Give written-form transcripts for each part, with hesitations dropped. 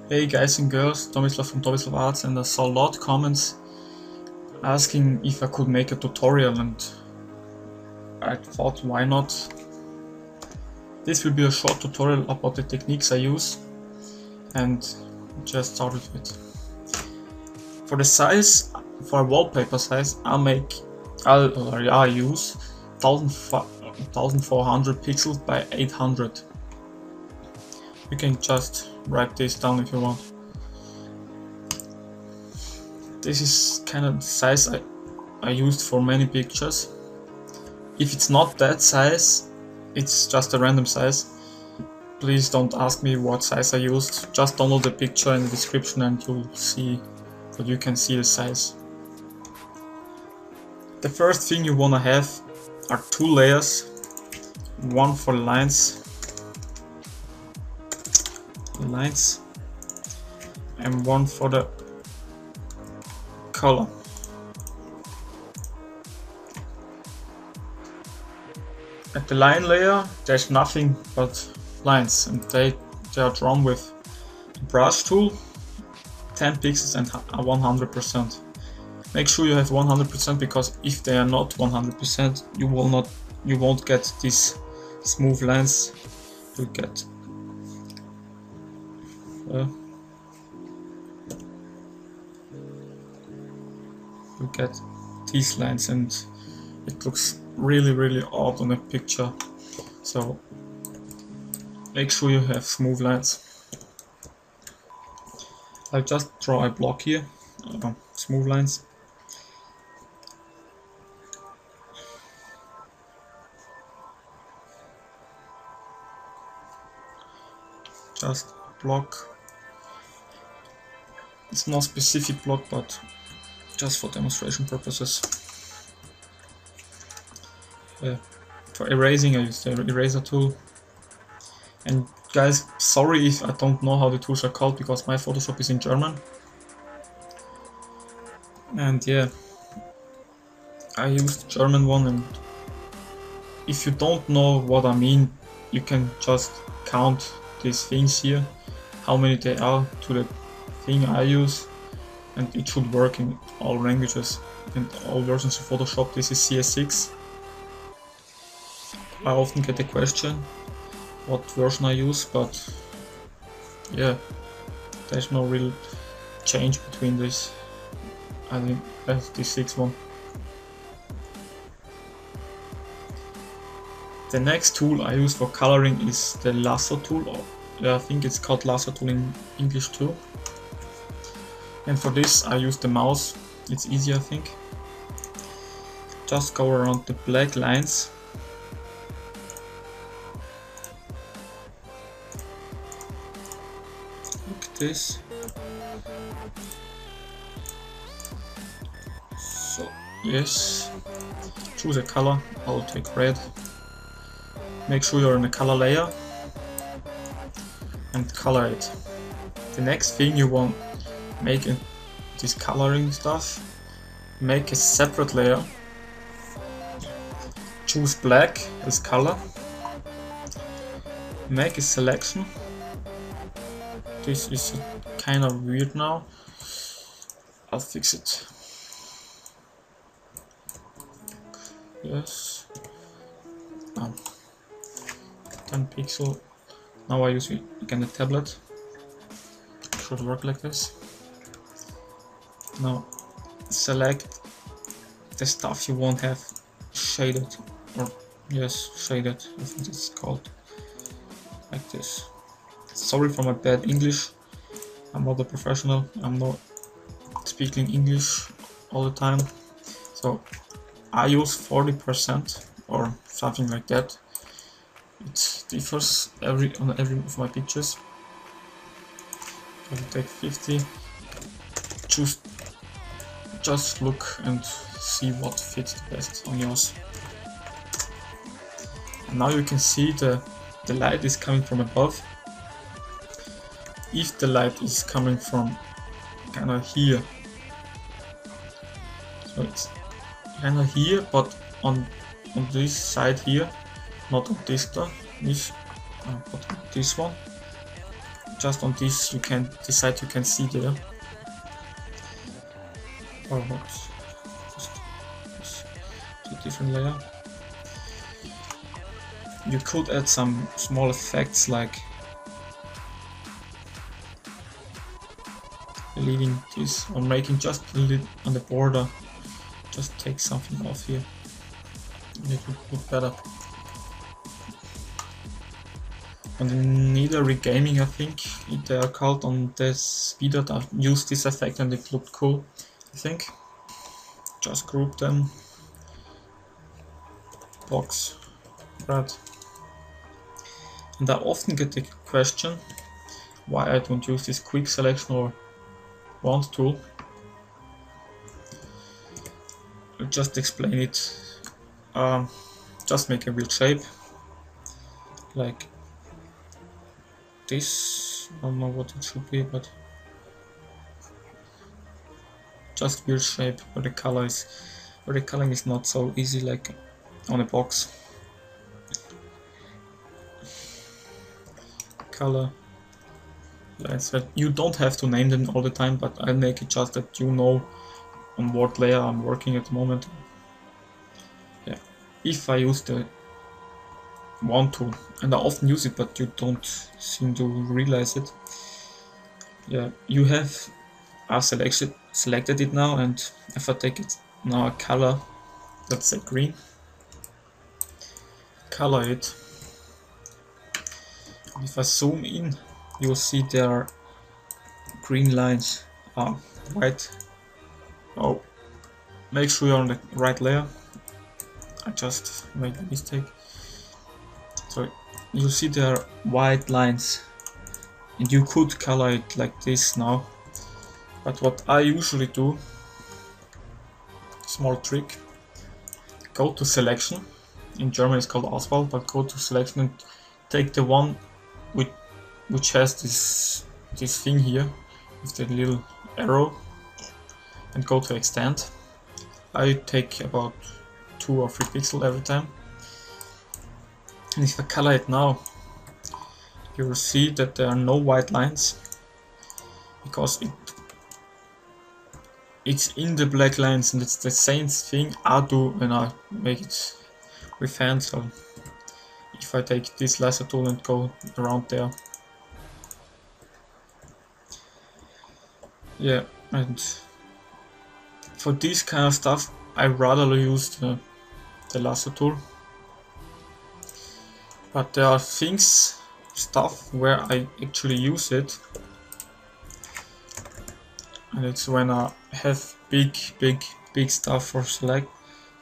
Hey guys and girls, Tomislav from TomislavArtz, and I saw a lot of comments asking if I could make a tutorial, and I thought why not. This will be a short tutorial about the techniques I use and just started with. For the size, for a wallpaper size, I use 1400 pixels by 800. You can just write this down if you want. This is kind of the size I used for many pictures. If it's not that size, it's just a random size. Please don't ask me what size I used. Just download the picture in the description and you'll see that you can see the size. The first thing you wanna have are two layers. One for lines and one for the color. At the line layer there's nothing but lines, and they are drawn with a brush tool, 10 pixels and 100%. Make sure you have 100% because if they are not 100% you won't get these smooth lines. You get these lines and it looks really odd on a picture, so make sure you have smooth lines. I'll just draw a block here, smooth lines. Just block. It's not specific block, but just for demonstration purposes. For erasing I use the eraser tool. And guys, sorry if I don't know how the tools are called because my Photoshop is in German. And yeah, I used the German one, and if you don't know what I mean, you can just count these things here, how many they are to the thing I use, and it should work in all languages and all versions of Photoshop. This is CS6. I often get the question what version I use, but yeah, there's no real change between this. I think that's the 6 one. The next tool I use for coloring is the Lasso Tool, or I think it's called Lasso Tool in English too. And for this I use the mouse, it's easy I think. Just go around the black lines. Like this. So, yes. Choose a color, I'll take red. Make sure you're in the color layer and color it. The next thing you want make this coloring stuff, make a separate layer, choose black as color, make a selection. This is kind of weird now, I'll fix it. Yes, 10 pixel. Now I use again the tablet, should work like this. Now select the stuff you won't have shaded, or yes, shaded, I think it's called, like this. Sorry for my bad English, I'm not a professional, I'm not speaking English all the time, so I use 40% or something like that. It differs on every of my pictures. I will take 50. Just look and see what fits the best on yours. And now you can see the light is coming from above. If the light is coming from kind of here, so it's kind of here, but on this side here, not on this one, but this one. just on this you can decide you can see there. Or what? Just a different layer. You could add some small effects like leaving this or making just a little on the border. Just take something off here. It would look better. On the Neither Regaming, I think they are called, on this video that used this effect and it looked cool, I think. Just group them. Box. Right. And I often get the question why I don't use this quick selection or wand tool. I'll just explain it. Just make a weird shape like this. I don't know what it should be, but just weird shape where the coloring is not so easy like on a box. Color lines. You don't have to name them all the time, but I'll make it just that you know on what layer I'm working at the moment. Yeah, if I use the wand tool, and I often use it, but you don't seem to realize it. Yeah, you have selected it now, and if I take it now a color, let's say green, color it. If I zoom in, you'll see there are green lines are white. Oh, make sure you're on the right layer. I just made a mistake. So you see there are white lines, and you could color it like this now. But what I usually do, small trick, go to selection. In German it's called Auswahl, but go to selection and take the one which has this thing here with the little arrow, and go to extend. I take about 2 or 3 pixels every time. And if I color it now, you will see that there are no white lines, because it's in the black lines, and it's the same thing I do when I make it with hand. So if I take this lasso tool and go around there, yeah, and for this kind of stuff I rather use the lasso tool. But there are stuff where I actually use it, and it's when I have big stuff for select.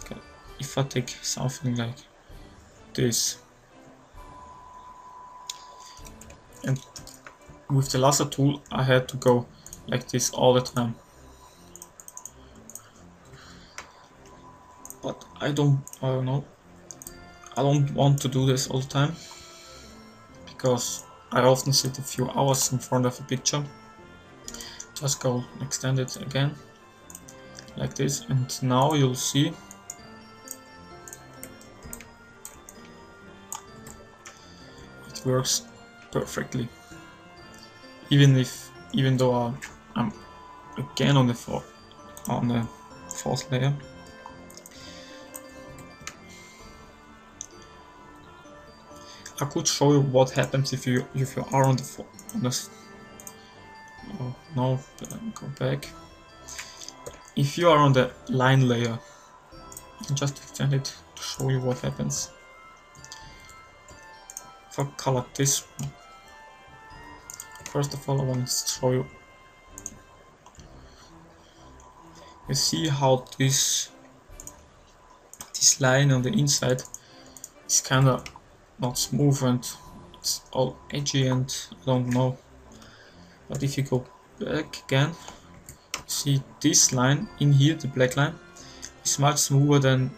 Okay. If I take something like this, and with the lasso tool I had to go like this all the time. But I don't want to do this all the time, because I often sit a few hours in front of a picture. Just go extend it again like this, and now you'll see it works perfectly. Even though I'm again on the fourth layer. I could show you what happens if you are on the oh no, go back. If you are on the line layer, just extend it to show you what happens. If I color this one, first of all I want to show you. You see how this line on the inside is kinda not smooth, and it's all edgy, and I don't know. But if you go back again, you see this line in here, the black line, is much smoother than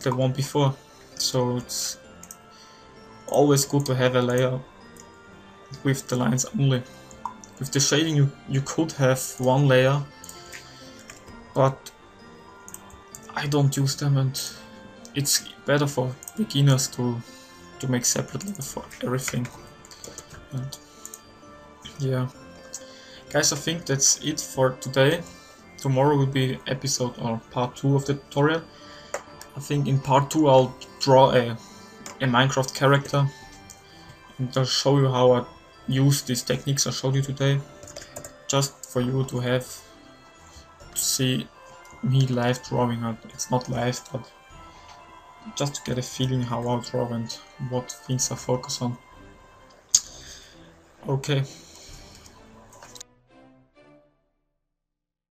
the one before. So it's always good to have a layer with the lines only. With the shading you could have one layer, but I don't use them, and it's better for beginners to make separate layers for everything. And yeah. Guys, I think that's it for today. Tomorrow will be episode or part 2 of the tutorial. I think in part 2 I'll draw a Minecraft character and I'll show you how I use these techniques I showed you today, just for you to have to see me live drawing. It's not live, but just to get a feeling how I draw and what things I focus on. Okay.